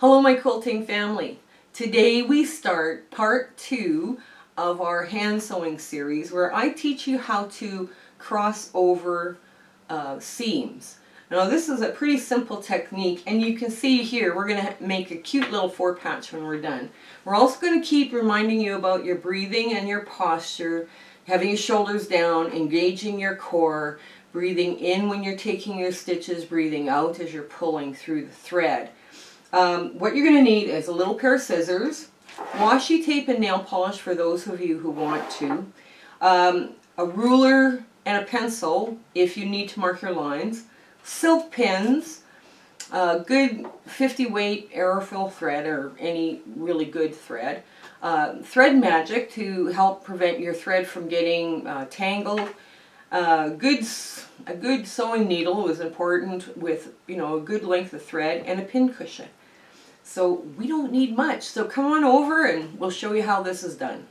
Hello my quilting family. Today we start part 2 of our hand sewing series where I teach you how to cross over seams. Now this is a pretty simple technique, and you can see here we're going to make a cute little 4-patch when we're done. We're also going to keep reminding you about your breathing and your posture, having your shoulders down, engaging your core, breathing in when you're taking your stitches, breathing out as you're pulling through the thread. What you're going to need is a little pair of scissors, washi tape and nail polish for those of you who want to, a ruler and a pencil if you need to mark your lines, silk pins, good 50 weight Aerofill thread or any really good thread, thread magic to help prevent your thread from getting tangled. A good sewing needle was important with, a good length of thread, and a pin cushion. So we don't need much. So come on over and we'll show you how this is done.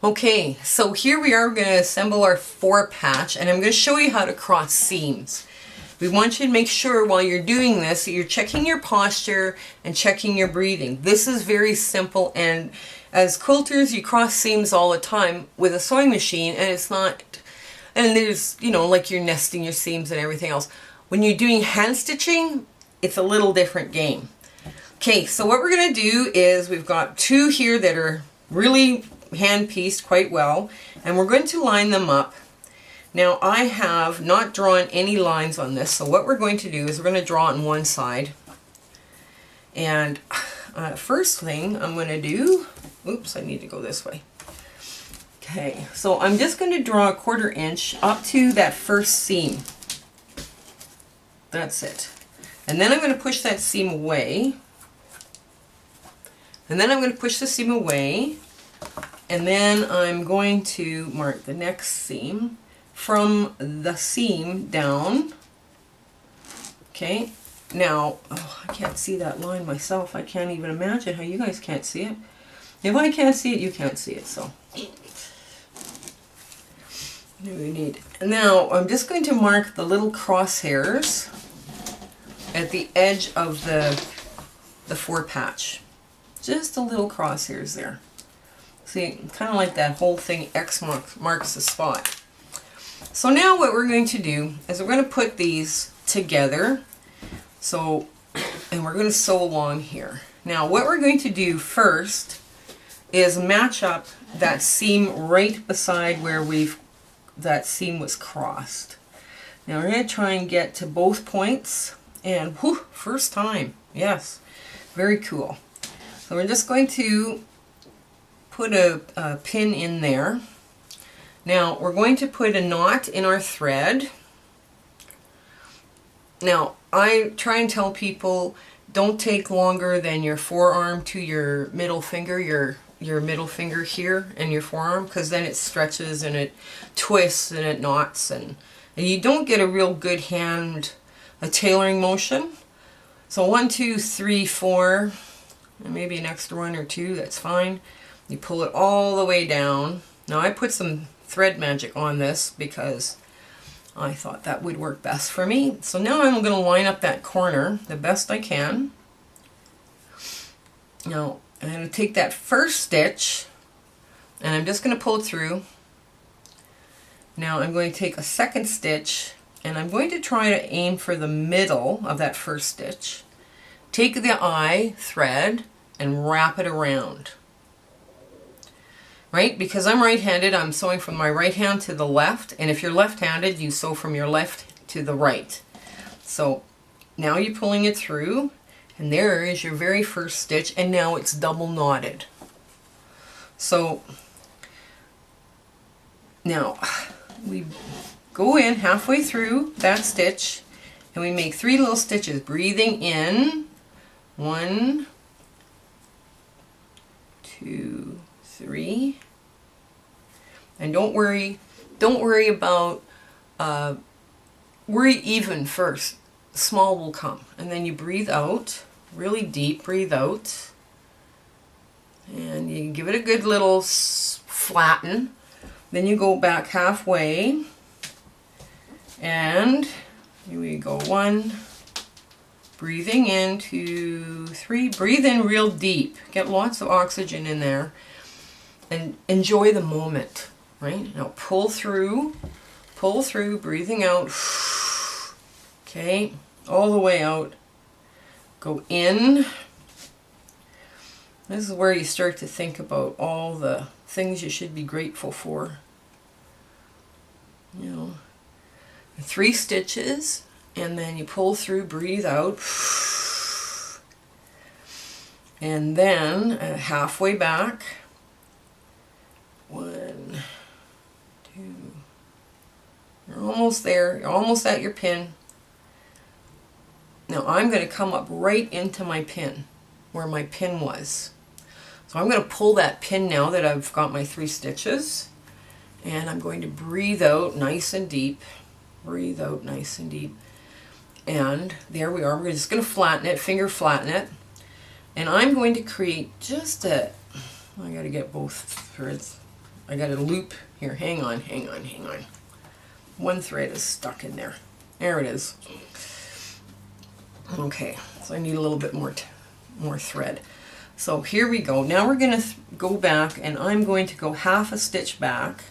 Okay, so here we are going to assemble our 4-patch, and I'm going to show you how to cross seams. We want you to make sure while you're doing this that you're checking your posture and checking your breathing. This is very simple, and as quilters you cross seams all the time with a sewing machine, and it's not, and there's, like you're nesting your seams and everything else. When you're doing hand stitching, it's a little different game. Okay, so what we're going to do is we've got 2 here that are really hand pieced quite well, and we're going to line them up. Now I have not drawn any lines on this, so what we're going to do is we're going to draw on one side. And first thing I'm going to do, oops, I need to go this way. Okay, so I'm just going to draw a 1/4 inch up to that first seam. That's it. And then I'm going to push that seam away. And then I'm going to push the seam away. And then I'm going to mark the next seam from the seam down. Okay, now, I can't see that line myself. I can't even imagine how you guys can't see it. If I can't see it, you can't see it, so. Now, I'm just going to mark the little crosshairs at the edge of the 4-patch. Just a little crosshairs there. See, kind of like that whole thing X marks the spot. So now what we're going to do is we're going to put these together. So, and we're going to sew along here. Now what we're going to do first is match up that seam right beside where that seam was crossed. Now we're going to try and get to both points, and whew, first time, yes, very cool. So we're just going to put a pin in there. Now we're going to put a knot in our thread. Now I try and tell people don't take longer than your forearm to your middle finger, your middle finger here and your forearm, because then it stretches and it twists and it knots, and you don't get a real good a tailoring motion. So 1, 2, 3, 4, and maybe an extra 1 or 2, that's fine. You pull it all the way down. Now I put some thread magic on this because I thought that would work best for me. So now I'm going to line up that corner the best I can. Now I'm going to take that first stitch and I'm just going to pull it through. Now I'm going to take a second stitch and I'm going to try to aim for the middle of that first stitch. Take the eye thread and wrap it around. Right? Because I'm right-handed, I'm sewing from my right hand to the left, and if you're left-handed, you sew from your left to the right. So now you're pulling it through, and there is your very first stitch, and now it's double knotted. So now we go in halfway through that stitch, and we make 3 little stitches, breathing in, 1, 2, 3, and don't worry about worry even first. Small will come, and then you breathe out really deep. Breathe out, and you give it a good little flatten. Then you go back halfway, and here we go, 1, Breathing in, 2, 3. Breathe in real deep. Get lots of oxygen in there. And enjoy the moment, right? Now pull through, breathing out. Okay, all the way out. Go in. This is where you start to think about all the things you should be grateful for. You know, 3 stitches, and then you pull through, breathe out. And then halfway back. 1, 2. You're almost there. You're almost at your pin. Now I'm going to come up right into my pin, where my pin was. So I'm going to pull that pin now that I've got my 3 stitches. And I'm going to breathe out nice and deep. Breathe out nice and deep. And there we are. We're just going to flatten it, finger flatten it. And I'm going to create just a... I got to get both threads. I got a loop here. Hang on. One thread is stuck in there. There it is. Okay, so I need a little bit more thread. So here we go. Now we're going to go back, and I'm going to go half a stitch back,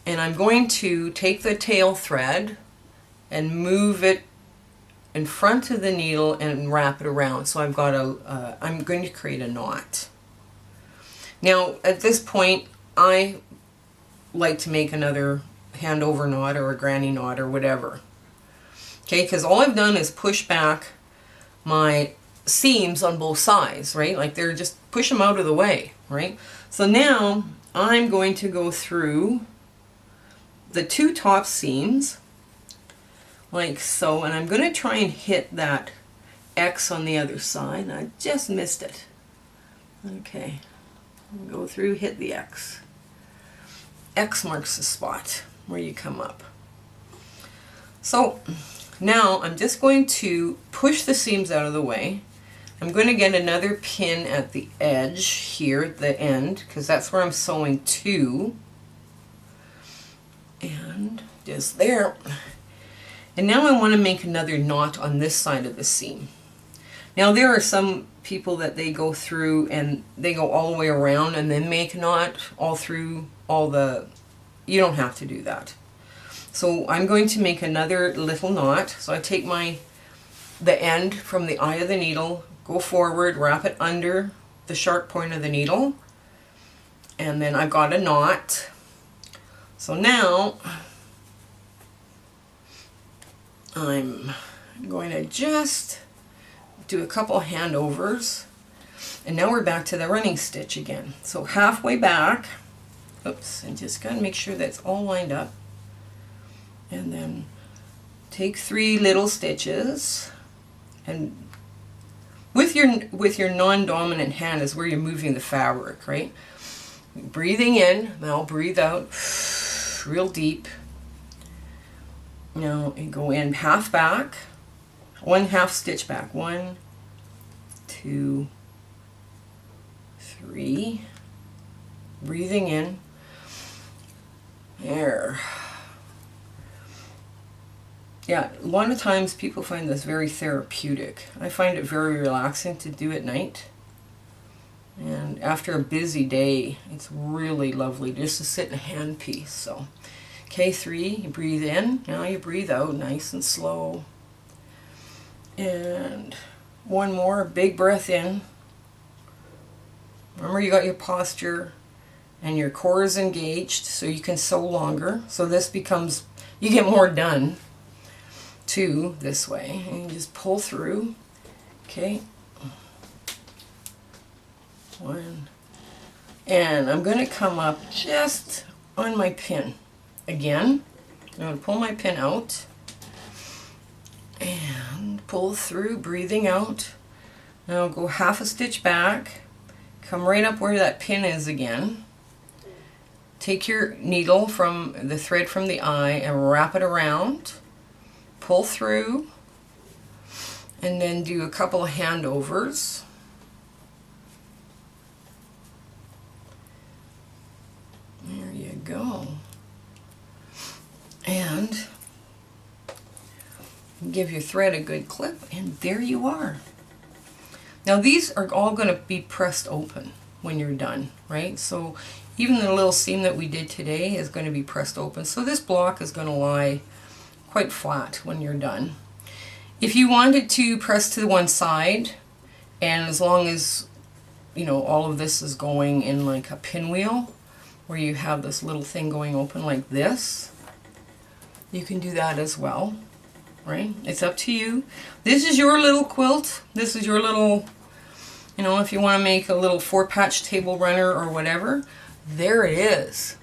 and I'm going to take the tail thread and move it in front of the needle and wrap it around. So I've got I'm going to create a knot. Now at this point I like to make another hand over knot or a granny knot or whatever. Okay, because all I've done is push back my seams on both sides, right? Like they're just push them out of the way, right? So now I'm going to go through the 2 top seams like so, and I'm going to try and hit that X on the other side, and I just missed it. Okay, go through, hit the X. X marks the spot where you come up. So now I'm just going to push the seams out of the way. I'm going to get another pin at the edge here at the end, because that's where I'm sewing to. And just there. And now I want to make another knot on this side of the seam. Now there are some people that they go through and they go all the way around and then make a knot all through all the... You don't have to do that. So I'm going to make another little knot. So I take the end from the eye of the needle, go forward, wrap it under the sharp point of the needle, and then I've got a knot. So now I'm going to just do a couple handovers, and now we're back to the running stitch again. So halfway back, oops, and just gotta make sure that's all lined up, and then take 3 little stitches, and with your non-dominant hand is where you're moving the fabric, right? Breathing in, now breathe out real deep. Now and go in half back, 1/2 stitch back, 1, 2, 3, breathing in, there. Yeah, a lot of times people find this very therapeutic. I find it very relaxing to do at night. And after a busy day, it's really lovely just to sit in a hand piece. So, okay, 3, you breathe in, now you breathe out nice and slow. And one more, big breath in. Remember, you got your posture and your core is engaged so you can sew longer. So this becomes, you get more done too this way. And you just pull through. Okay. 1. And I'm going to come up just on my pin again. I'm going to pull my pin out and pull through, breathing out. Now I'll go 1/2 stitch back, come right up where that pin is again. Take your needle from the thread from the eye and wrap it around, pull through, and then do a couple of handovers. There you go. And Give your thread a good clip, and there you are. Now these are all going to be pressed open when you're done, right? So even the little seam that we did today is going to be pressed open. So this block is going to lie quite flat when you're done. If you wanted to press to one side, and as long as, you know, all of this is going in like a pinwheel, where you have this little thing going open like this, you can do that as well, right? It's up to you. This is your little quilt. This is your little, you know, if you want to make a little 4-patch table runner or whatever, there it is.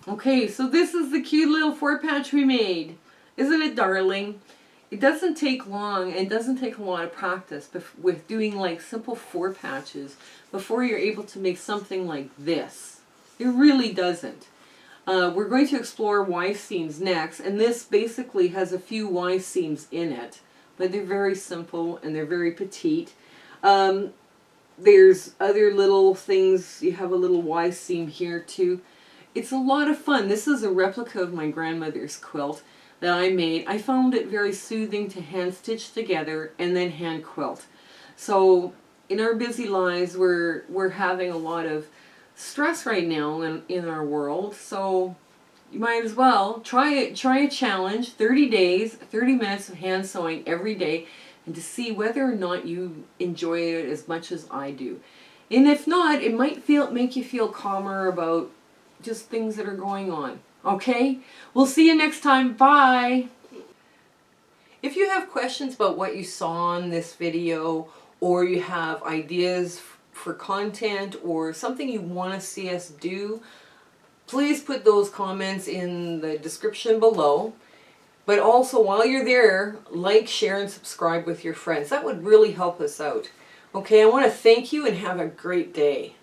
Okay, so this is the cute little 4-patch we made. Isn't it darling? It doesn't take long, and doesn't take a lot of practice with doing like simple 4 patches before you're able to make something like this. It really doesn't. We're going to explore Y seams next, and this basically has a few Y seams in it, but they're very simple and they're very petite. There's other little things. You have a little Y seam here too. It's a lot of fun. This is a replica of my grandmother's quilt that I made. I found it very soothing to hand stitch together and then hand quilt. So in our busy lives, we're having a lot of stress right now in our world, so you might as well try a challenge, 30 days, 30 minutes of hand sewing every day, and to see whether or not you enjoy it as much as I do. And if not, it might make you feel calmer about just things that are going on. Okay? We'll see you next time. Bye! If you have questions about what you saw in this video, or you have ideas for content or something you want to see us do, please put those comments in the description below. But also, while you're there, like, share, and subscribe with your friends. That would really help us out. Okay, I want to thank you and have a great day.